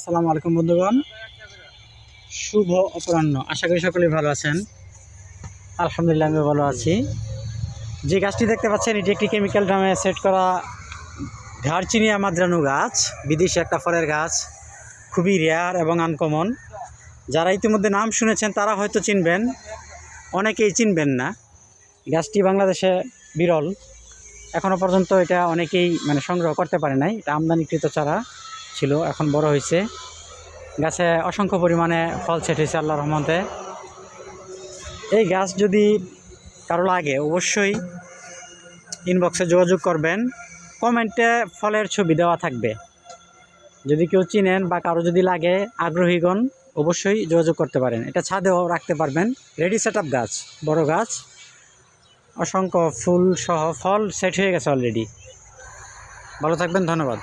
আসসালামু আলাইকুম বন্ধুগণ, শুভ অপরাহ্ন। আশা করি সকলেই ভালো আছেন। আলহামদুলিল্লাহ আমি ভালো আছি। যে গাছটি দেখতে পাচ্ছেন এটি একটি কেমিক্যাল ড্রামে সেট করা ঘাড়চিনিয়া মাদ্রানু গাছ, বিদেশি একটা ফলের গাছ, খুবই রেয়ার এবং আনকমন। যারা ইতিমধ্যে নাম শুনেছেন তারা হয়তো চিনবেন, অনেকেই চিনবেন না। গাছটি বাংলাদেশে বিরল, এখনও পর্যন্ত এটা অনেকেই সংগ্রহ করতে পারে নাই। এটা আমদানিকৃত চারা ছিল, এখন বড় হয়েছে। গাছে অসংখ্য পরিমাণে ফল সেট হয়েছে আল্লাহর রহমতে। এই গাছ যদি কারো লাগে অবশ্যই ইনবক্সে যোগাযোগ করবেন, কমেন্টে ফলের ছবি দেওয়া থাকবে। যদি কেউ চিনেন বা কারো যদি লাগে, আগ্রহীগণ অবশ্যই যোগাযোগ করতে পারেন। এটা ছাদেও রাখতে পারবেন। রেডি সেট আপ গাছ, বড় গাছ, অসংখ্য ফুল সহ ফল সেট হয়ে গেছে অলরেডি। ভালো থাকবেন, ধন্যবাদ।